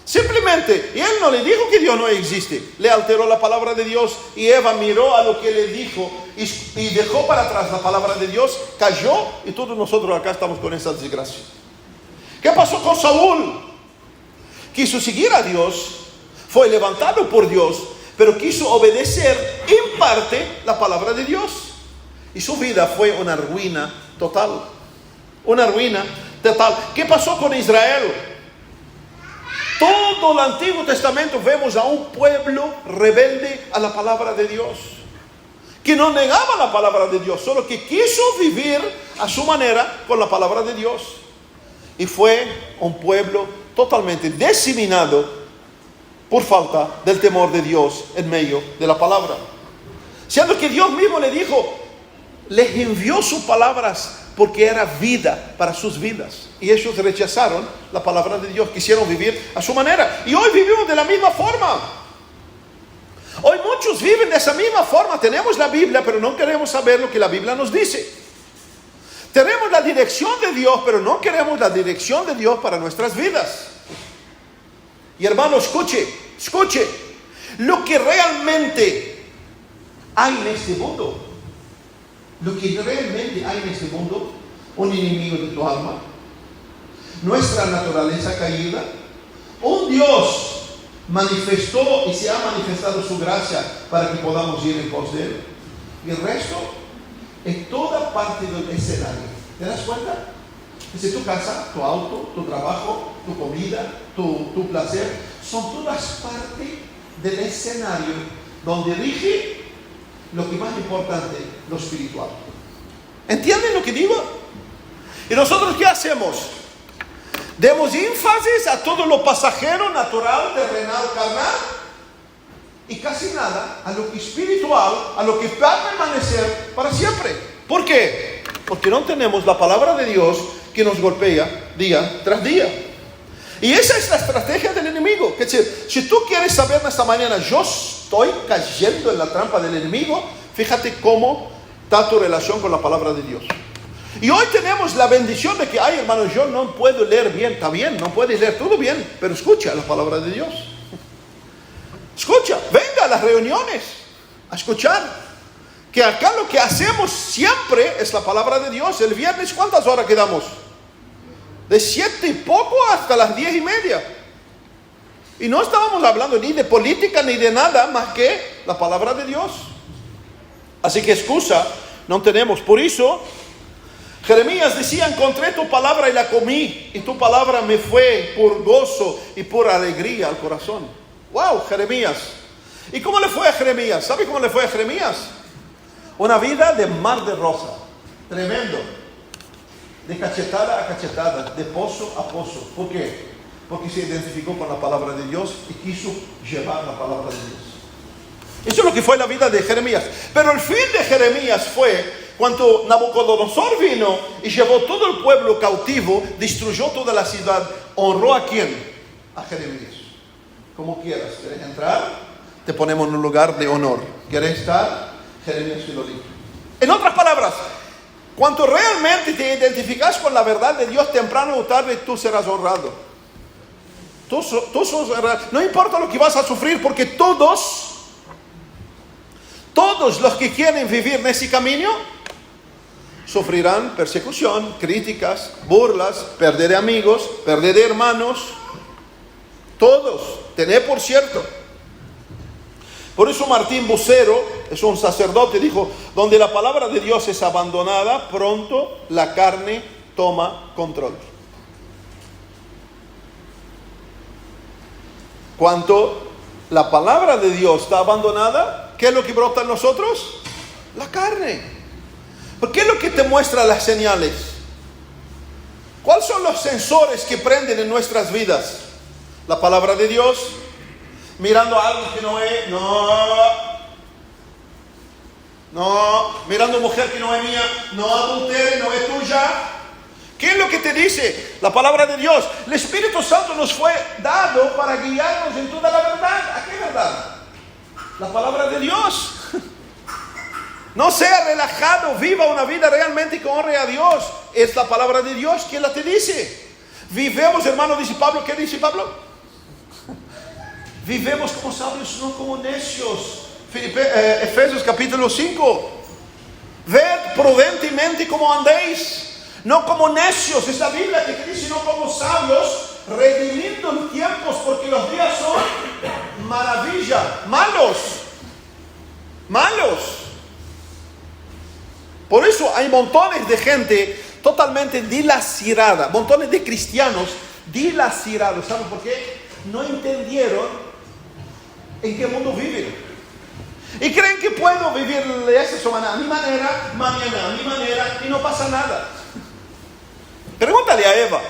Simplemente, y él no le dijo que Dios no existe, le alteró la palabra de Dios, y Eva miró a lo que le dijo y dejó para atrás la palabra de Dios, cayó, y todos nosotros acá estamos con esa desgracia. ¿Qué pasó con Saúl? Quiso seguir a Dios, fue levantado por Dios, pero quiso obedecer en parte la palabra de Dios, y su vida fue una ruina total. Una ruina total. ¿Qué pasó con Israel? Todo el Antiguo Testamento vemos a un pueblo rebelde a la palabra de Dios, que no negaba la palabra de Dios, solo que quiso vivir a su manera con la palabra de Dios. Y fue un pueblo totalmente diseminado por falta del temor de Dios en medio de la palabra. Siendo que Dios mismo le dijo, les envió sus palabras porque era vida para sus vidas. Y ellos rechazaron la palabra de Dios, quisieron vivir a su manera. Y hoy vivimos de la misma forma. Hoy muchos viven de esa misma forma. Tenemos la Biblia, pero no queremos saber lo que la Biblia nos dice. Tenemos la dirección de Dios, pero no queremos la dirección de Dios para nuestras vidas. Y hermano, escuche. Lo que realmente hay en este mundo, un enemigo de tu alma, nuestra naturaleza caída, un Dios manifestó y se ha manifestado su gracia para que podamos ir en pos de Él. Y el resto es toda parte del escenario. ¿Te das cuenta? Es tu casa, tu auto, tu trabajo, tu comida, tu placer, son todas partes del escenario donde rige lo que más importante, lo espiritual. ¿Entienden lo que digo? ¿Y nosotros qué hacemos? Demos énfasis a todo lo pasajero, natural, terrenal, carnal, y casi nada a lo que espiritual, a lo que va a permanecer para siempre. ¿Por qué? Porque no tenemos la palabra de Dios que nos golpea día tras día. Y esa es la estrategia del enemigo. Es decir, si tú quieres saber en esta mañana, yo estoy cayendo en la trampa del enemigo, fíjate cómo está tu relación con la palabra de Dios. Y hoy tenemos la bendición de que, ay hermano, yo no puedo leer bien. Está bien, no puedes leer todo bien, pero escucha la palabra de Dios. Escucha, venga a las reuniones a escuchar. Que acá lo que hacemos siempre es la palabra de Dios. El viernes, ¿cuántas horas quedamos? De 7 y poco hasta las 10:30. Y no estábamos hablando ni de política ni de nada más que la palabra de Dios. Así que excusa no tenemos. Por eso Jeremías decía, encontré tu palabra y la comí, y tu palabra me fue por gozo y por alegría al corazón. Wow, Jeremías. ¿Y cómo le fue a Jeremías? ¿Sabe cómo le fue a Jeremías? Una vida de mar de rosa. Tremendo. De cachetada a cachetada, de pozo a pozo. ¿Por qué? Porque se identificó con la palabra de Dios y quiso llevar la palabra de Dios. Eso es lo que fue la vida de Jeremías. Pero el fin de Jeremías fue cuando Nabucodonosor vino y llevó todo el pueblo cautivo, destruyó toda la ciudad. ¿Honró a quién? A Jeremías. Como quieras. ¿Quieres entrar? Te ponemos en un lugar de honor. ¿Quieres estar? Jeremías te lo dijo. En otras palabras, cuando realmente te identificas con la verdad de Dios, temprano o tarde tú serás honrado. Tú sos honrado. No importa lo que vas a sufrir, porque todos los que quieren vivir en ese camino sufrirán persecución, críticas, burlas, perder de amigos, perder de hermanos. Todos, tened por cierto. Por eso Martín Bucero, es un sacerdote, dijo, donde la palabra de Dios es abandonada, pronto la carne toma control. Cuando la palabra de Dios está abandonada, ¿qué es lo que brota en nosotros? La carne. ¿Por qué es lo que te muestra las señales? ¿Cuáles son los sensores que prenden en nuestras vidas? La palabra de Dios. Mirando algo que no es, no, mirando mujer que no es mía, no adultere, no es tuya. ¿Qué es lo que te dice la palabra de Dios? El Espíritu Santo nos fue dado para guiarnos en toda la verdad. ¿A qué verdad? La palabra de Dios. No sea relajado, viva una vida realmente que honre a Dios. Es la palabra de Dios quien la te dice. Vivemos, hermano, dice Pablo. ¿Qué dice Pablo? Vivemos como sabios, no como necios. Efesios capítulo 5. Ved prudentemente cómo andéis, no como necios. Es la Biblia que te dice, no como sabios, redimiendo tiempos, porque los días son maravilla, malos. Por eso hay montones de gente totalmente dilacerada, montones de cristianos dilacerados. ¿Saben por qué? No entendieron en qué mundo viven. Y creen que puedo vivir esa semana a mi manera, mañana a mi manera, y no pasa nada. Pregúntale a Eva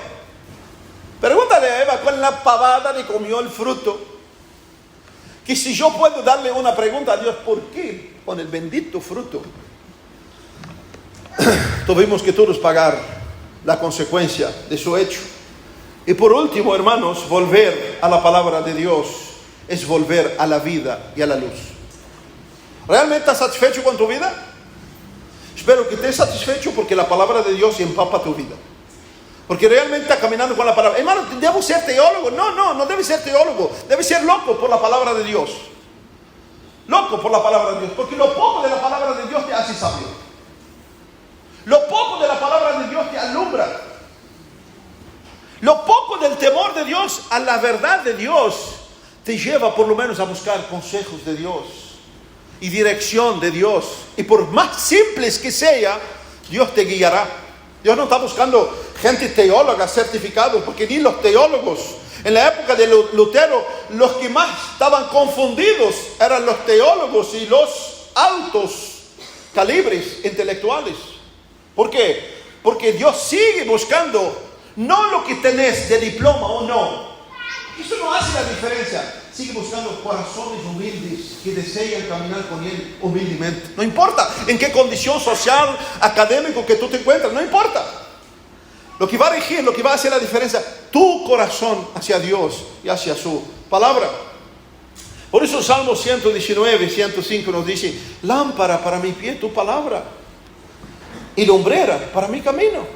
cuál es la pavada de comió el fruto. Que si yo puedo darle una pregunta a Dios, ¿por qué con el bendito fruto? Tuvimos que todos pagar la consecuencia de su hecho. Y por último, hermanos, volver a la palabra de Dios es volver a la vida y a la luz. ¿Realmente estás satisfecho con tu vida? Espero que estés satisfecho, porque la palabra de Dios empapa tu vida. Porque realmente estás caminando con la palabra. Hermano, ¿debo ser teólogo? No debes ser teólogo. Debes ser loco por la palabra de Dios. Loco por la palabra de Dios. Porque lo poco de la palabra de Dios te hace sabio. Lo poco de la palabra de Dios te alumbra. Lo poco del temor de Dios a la verdad de Dios te lleva por lo menos a buscar consejos de Dios y dirección de Dios. Y por más simples que sea, Dios te guiará. Dios no está buscando gente teóloga certificado, porque ni los teólogos, en la época de Lutero, los que más estaban confundidos eran los teólogos y los altos calibres intelectuales. ¿Por qué? Porque Dios sigue buscando no lo que tenés de diploma o no. Eso no hace la diferencia. Sigue buscando corazones humildes que desean caminar con Él humildemente. No importa en qué condición social, académico que tú te encuentres, no importa. Lo que va a regir, lo que va a hacer la diferencia, tu corazón hacia Dios y hacia su palabra. Por eso Salmo 119, 105 nos dice, lámpara para mi pie tu palabra y lumbrera para mi camino.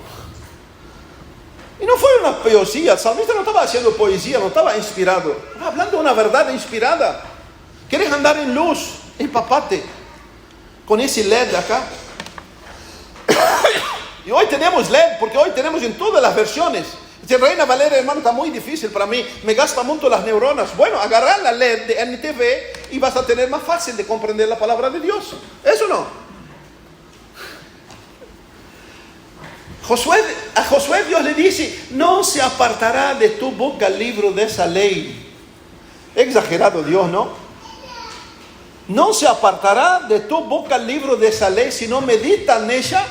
Y no fue una poesía, el salmista no estaba haciendo poesía, no estaba inspirado, estaba hablando de una verdad inspirada. ¿Quieres andar en luz? Empapate con ese LED acá. Y hoy tenemos LED, porque hoy tenemos en todas las versiones. Si Reina Valera, hermano, está muy difícil para mí, me gasta mucho las neuronas. Bueno, agarrar la LED de NTV y vas a tener más fácil de comprender la palabra de Dios. ¿Eso no? A Josué Dios le dice, no se apartará de tu boca el libro de esa ley. Exagerado Dios, ¿no? No se apartará de tu boca el libro de esa ley, sino medita en ella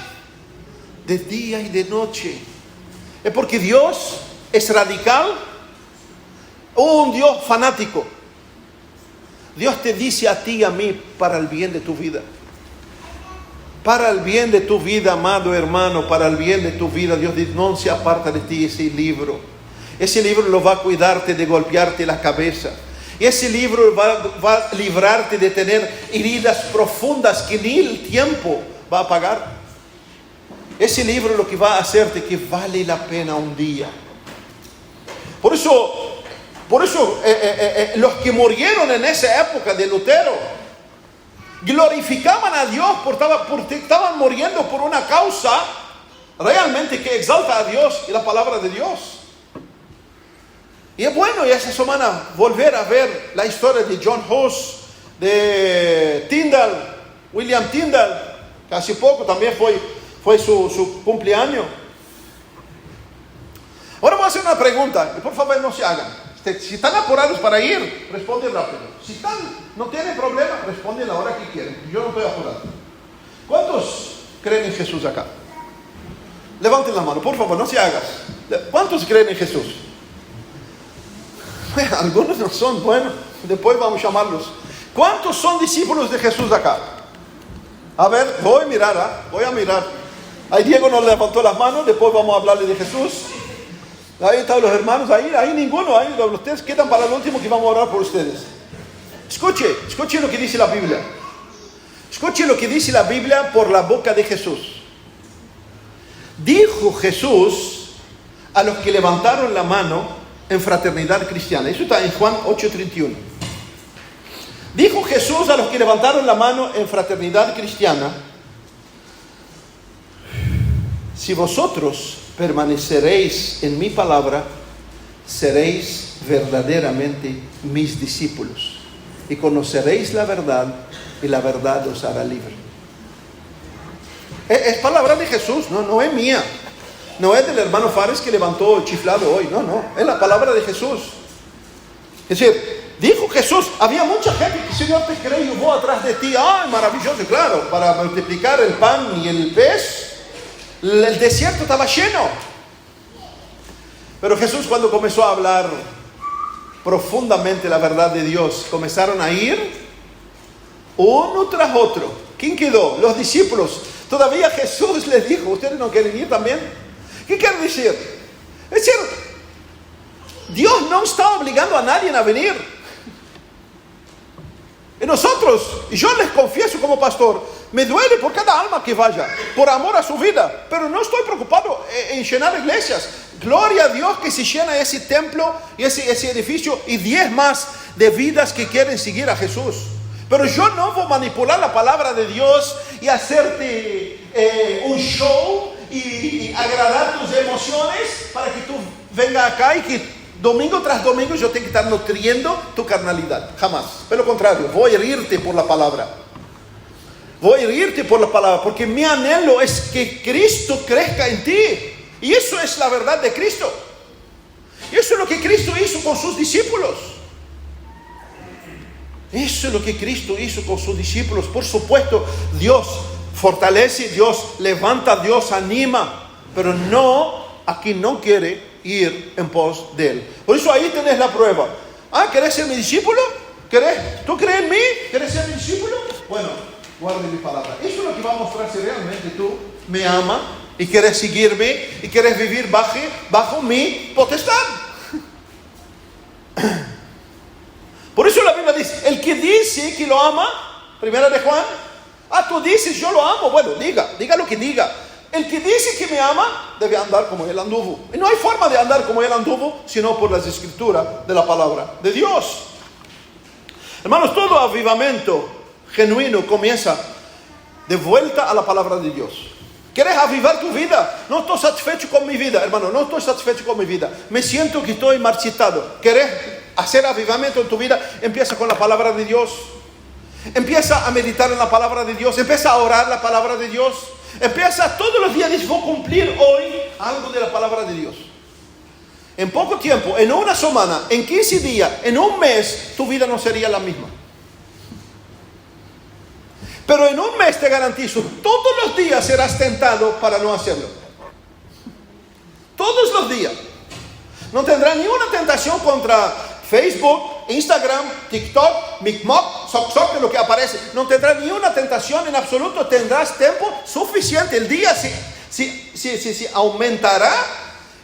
de día y de noche. Es porque Dios es radical o un Dios fanático. Dios te dice a ti y a mí para el bien de tu vida. Para el bien de tu vida, amado hermano, para el bien de tu vida, Dios dice, no se aparta de ti ese libro. Ese libro lo va a cuidarte de golpearte la cabeza. Y ese libro va a librarte de tener heridas profundas que ni el tiempo va a pagar. Ese libro lo que va a hacerte que vale la pena un día. Por eso los que murieron en esa época de Lutero glorificaban a Dios porque estaban muriendo por una causa realmente que exalta a Dios y la palabra de Dios. Y es bueno y esta semana volver a ver la historia de John Hus, de Tyndall, William Tyndall, que hace poco también fue su cumpleaños. Ahora voy a hacer una pregunta, y por favor no se hagan. Si están apurados para ir, responden rápido. Si no tienen problema, responden la hora que quieren. Yo no estoy apurado. ¿Cuántos creen en Jesús acá? Levanten la mano, por favor, no se hagan. ¿Cuántos creen en Jesús? Bueno, algunos no son, bueno, después vamos a llamarlos. ¿Cuántos son discípulos de Jesús acá? A ver, voy a mirar. Ahí Diego nos levantó las manos, después vamos a hablarle de Jesús. Ahí están los hermanos, ahí ninguno, ahí ustedes quedan para el último que vamos a orar por ustedes. Escuche lo que dice la Biblia. Escuche lo que dice la Biblia por la boca de Jesús. Dijo Jesús a los que levantaron la mano en fraternidad cristiana. Eso está en Juan 8:31. Dijo Jesús a los que levantaron la mano en fraternidad cristiana: si vosotros permaneceréis en mi palabra, seréis verdaderamente mis discípulos y conoceréis la verdad, y la verdad os hará libre. Es palabra de Jesús, no es mía. No es del hermano Fares que levantó el chiflado hoy, no, es la palabra de Jesús. Es decir, dijo Jesús, había mucha gente que, Señor, te cree, yo voy atrás de ti. ¡Ay, maravilloso! Claro, para multiplicar el pan y el pez, el desierto estaba lleno. Pero Jesús, cuando comenzó a hablar profundamente la verdad de Dios, comenzaron a ir uno tras otro. ¿Quién quedó? Los discípulos. Todavía Jesús les dijo, ¿ustedes no quieren ir también? ¿Qué quiere decir? Es decir, Dios no está obligando a nadie a venir. Y nosotros, y yo les confieso como pastor, me duele por cada alma que vaya, por amor a su vida, pero no estoy preocupado en llenar iglesias. Gloria a Dios que se llena ese templo y ese edificio y 10 más de vidas que quieren seguir a Jesús. Pero yo no voy a manipular la palabra de Dios y hacerte un show y agradar tus emociones para que tú vengas acá y que domingo tras domingo yo tengo que estar nutriendo tu carnalidad. Jamás. Pero lo contrario, voy a herirte por la palabra. Voy a herirte por la palabra, porque mi anhelo es que Cristo crezca en ti. Y eso es la verdad de Cristo. Y eso es lo que Cristo hizo con sus discípulos. Eso es lo que Cristo hizo con sus discípulos. Por supuesto, Dios fortalece, Dios levanta, Dios anima, pero aquí no quiere ir en pos de Él. Por eso ahí tenés la prueba. ¿Querés ser mi discípulo? ¿Tú crees en mí? ¿Querés ser mi discípulo? Bueno, guarde mi palabra. Eso es lo que va a mostrar si realmente tú me amas y quieres seguirme y quieres vivir bajo mi potestad. Por eso la Biblia dice, el que dice que lo ama, primera de Juan, tú dices yo lo amo, bueno, diga lo que diga. El que dice que me ama debe andar como él anduvo. Y no hay forma de andar como él anduvo sino por las escrituras de la palabra de Dios. Hermanos, todo avivamiento genuino comienza de vuelta a la palabra de Dios. ¿Quieres avivar tu vida? No estoy satisfecho con mi vida, hermano, no estoy satisfecho con mi vida. Me siento que estoy marchitado. ¿Quieres hacer avivamiento en tu vida? Empieza con la palabra de Dios. Empieza a meditar en la palabra de Dios. Empieza a orar la palabra de Dios. Empieza todos los días, voy a cumplir hoy algo de la palabra de Dios. En poco tiempo, en una semana, en 15 días, en un mes, tu vida no sería la misma. Pero en un mes te garantizo, todos los días serás tentado para no hacerlo. Todos los días. No tendrás ni una tentación contra Facebook, Instagram, TikTok, Micmoc, Soc, lo que aparece. No tendrás ni una tentación en absoluto. Tendrás tiempo suficiente. El día se aumentará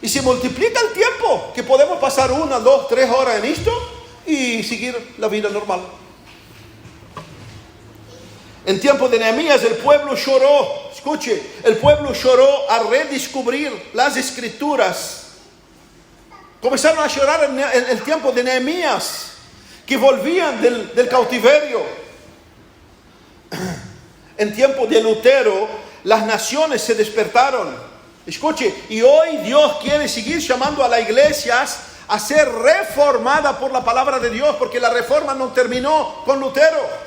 y se multiplica el tiempo que podemos pasar 1, 2, 3 horas en esto y seguir la vida normal. En tiempo de Nehemías el pueblo lloró. Escuche, el pueblo lloró a redescubrir las escrituras. Comenzaron a llorar en el tiempo de Nehemías, que volvían del cautiverio. En tiempo de Lutero, las naciones se despertaron. Escuche, y hoy Dios quiere seguir llamando a las iglesias a ser reformada por la palabra de Dios, porque la reforma no terminó con Lutero.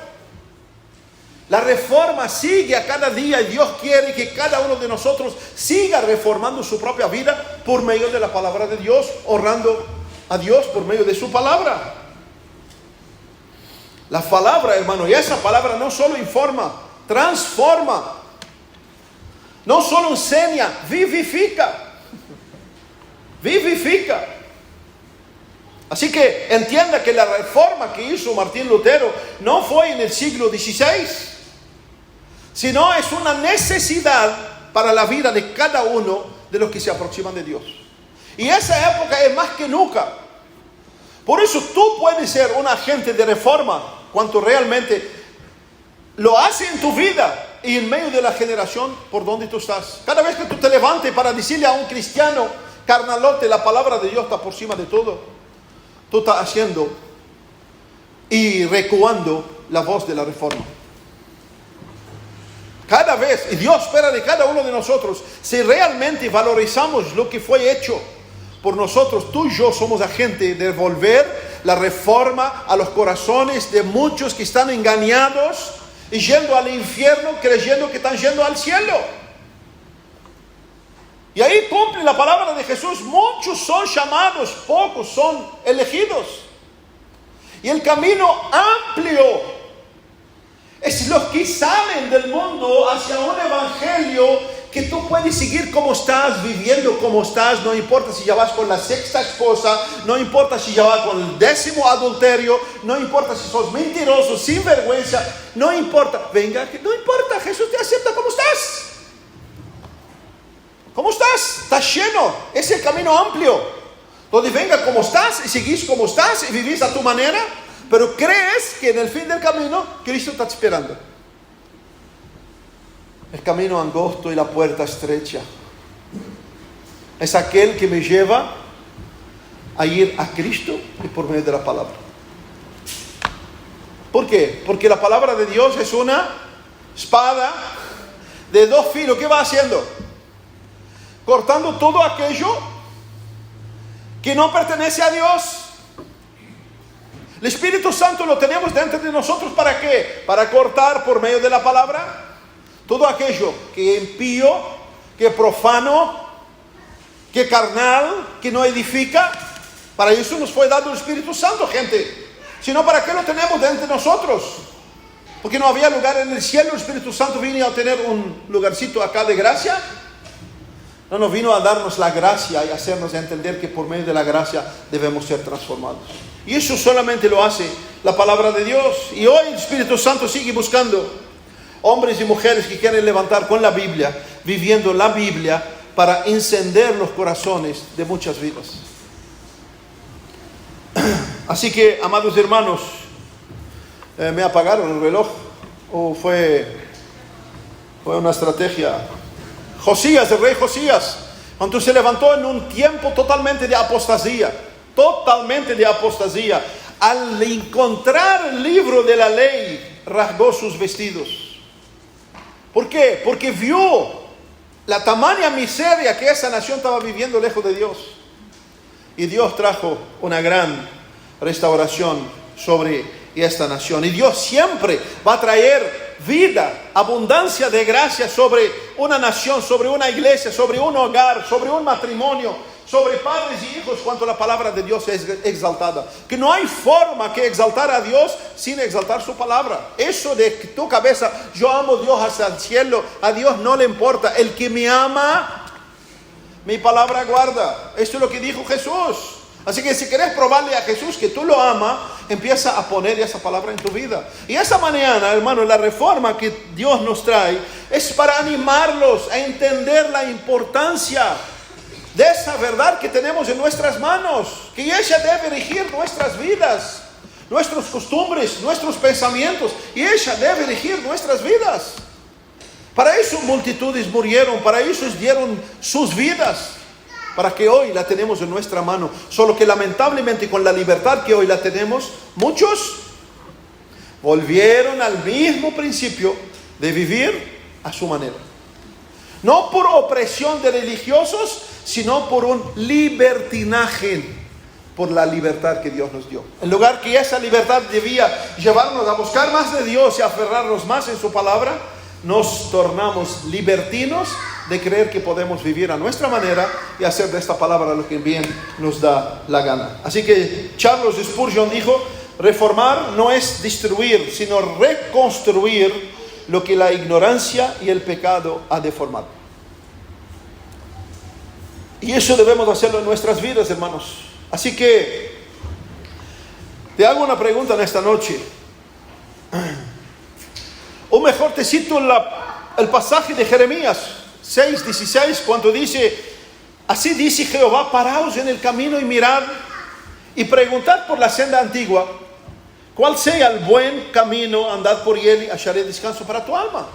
La reforma sigue a cada día y Dios quiere que cada uno de nosotros siga reformando su propia vida por medio de la palabra de Dios, honrando a Dios por medio de su palabra. La palabra, hermano, y esa palabra no solo informa, transforma, no solo enseña, vivifica. Vivifica. Así que entienda que la reforma que hizo Martín Lutero no fue en el siglo XVI, sino es una necesidad para la vida de cada uno de los que se aproximan de Dios. Y esa época es más que nunca. Por eso tú puedes ser un agente de reforma cuando realmente lo haces en tu vida y en medio de la generación por donde tú estás. Cada vez que tú te levantes para decirle a un cristiano carnalote, la palabra de Dios está por encima de todo, tú estás haciendo y recuando la voz de la reforma. Cada vez, y Dios espera de cada uno de nosotros, si realmente valorizamos lo que fue hecho por nosotros, tú y yo somos agentes de devolver la reforma a los corazones de muchos que están engañados y yendo al infierno creyendo que están yendo al cielo. Y ahí cumple la palabra de Jesús: muchos son llamados, pocos son elegidos. Y el camino amplio es los que salen del mundo hacia un evangelio que tú puedes seguir como estás, viviendo como estás. No importa si ya vas con la 6ª esposa, no importa si ya vas con el 10º adulterio, no importa si sos mentiroso, sin vergüenza, no importa. Venga, no importa, Jesús te acepta como estás. ¿Cómo estás? Estás lleno. Es el camino amplio, donde venga como estás y seguís como estás y vivís a tu manera, pero crees que en el fin del camino Cristo está esperando. El camino angosto y la puerta estrecha es aquel que me lleva a ir a Cristo y por medio de la palabra. ¿Por qué? Porque la palabra de Dios es una espada de 2 filos. ¿Qué va haciendo? Cortando todo aquello que no pertenece a Dios. El Espíritu Santo lo tenemos dentro de nosotros. ¿Para qué? Para cortar por medio de la palabra todo aquello que es impío, que es profano, que es carnal, que no edifica. Para eso nos fue dado el Espíritu Santo, gente. Si no, ¿para qué lo tenemos dentro de nosotros? Porque no había lugar en el cielo. El Espíritu Santo vino a tener un lugarcito acá de gracia. No nos vino a darnos la gracia y hacernos entender que por medio de la gracia debemos ser transformados. Y eso solamente lo hace la palabra de Dios. Y hoy el Espíritu Santo sigue buscando hombres y mujeres que quieren levantar con la Biblia viviendo la Biblia para encender los corazones de muchas vidas. Así que, amados hermanos, ¿me apagaron el reloj? ¿O fue una estrategia? Josías, el rey Josías, cuando se levantó en un tiempo totalmente de apostasía, al encontrar el libro de la ley, rasgó sus vestidos. ¿Por qué? Porque vio la tamaña miseria que esa nación estaba viviendo lejos de Dios. Y Dios trajo una gran restauración sobre esta nación. Y Dios siempre va a traer vida, abundancia de gracia sobre una nación, sobre una iglesia, sobre un hogar, sobre un matrimonio, sobre padres y hijos, cuando la palabra de Dios es exaltada. Que no hay forma que exaltar a Dios sin exaltar su palabra. Eso de tu cabeza, yo amo a Dios hasta el cielo, a Dios no le importa. El que me ama, mi palabra guarda. Esto es lo que dijo Jesús. Así que si quieres probarle a Jesús que tú lo amas, empieza a poner esa palabra en tu vida. Y esta mañana, hermano, la reforma que Dios nos trae es para animarlos a entender la importancia de esa verdad que tenemos en nuestras manos, que ella debe regir nuestras vidas, nuestras costumbres, nuestros pensamientos, y ella debe regir nuestras vidas. Para eso multitudes murieron, para eso dieron sus vidas, para que hoy la tenemos en nuestra mano. Solo que lamentablemente con la libertad que hoy la tenemos, muchos volvieron al mismo principio de vivir a su manera. No por opresión de religiosos, sino por un libertinaje, por la libertad que Dios nos dio. En lugar que esa libertad debía llevarnos a buscar más de Dios y aferrarnos más en su palabra, nos tornamos libertinos de creer que podemos vivir a nuestra manera y hacer de esta palabra lo que bien nos da la gana. Así que Charles Spurgeon dijo, reformar no es destruir, sino reconstruir lo que la ignorancia y el pecado ha deformado. Y eso debemos hacerlo en nuestras vidas, hermanos. Así que te hago una pregunta en esta noche. O mejor te cito el pasaje de Jeremías 6:16, cuando dice, así dice Jehová, paraos en el camino y mirad y preguntad por la senda antigua, cuál sea el buen camino, andad por él y hallaré descanso para tu alma.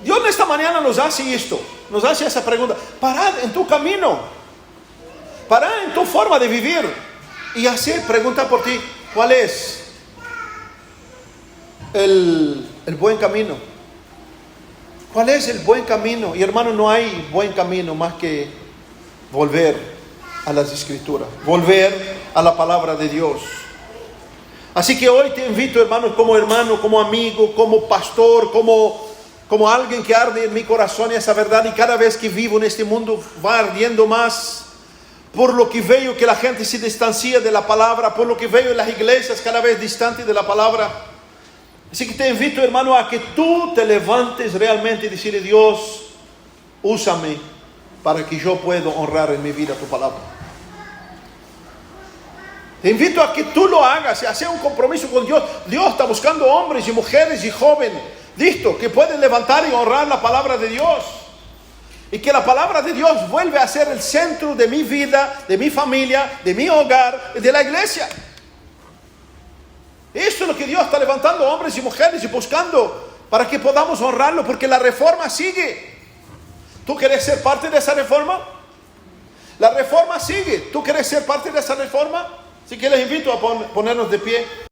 Dios en esta mañana nos hace esto, nos hace esa pregunta. Parad en tu camino, parad en tu forma de vivir y así pregunta por ti, ¿cuál es el buen camino? ¿Cuál es el buen camino? Y hermano, no hay buen camino más que volver a las Escrituras, volver a la palabra de Dios. Así que hoy te invito, hermano, como amigo, como pastor, como alguien que arde en mi corazón esa verdad, y cada vez que vivo en este mundo va ardiendo más, por lo que veo que la gente se distancia de la palabra, por lo que veo en las iglesias cada vez distantes de la palabra. Así que te invito, hermano, a que tú te levantes realmente y decirle, Dios, úsame para que yo pueda honrar en mi vida tu palabra. Te invito a que tú lo hagas, a hacer un compromiso con Dios. Dios está buscando hombres y mujeres y jóvenes, listo, que pueden levantar y honrar la palabra de Dios. Y que la palabra de Dios vuelve a ser el centro de mi vida, de mi familia, de mi hogar, de la iglesia. Eso es lo que Dios está levantando, hombres y mujeres, y buscando para que podamos honrarlo, porque la reforma sigue. ¿Tú quieres ser parte de esa reforma? La reforma sigue. ¿Tú quieres ser parte de esa reforma? Así que les invito a ponernos de pie.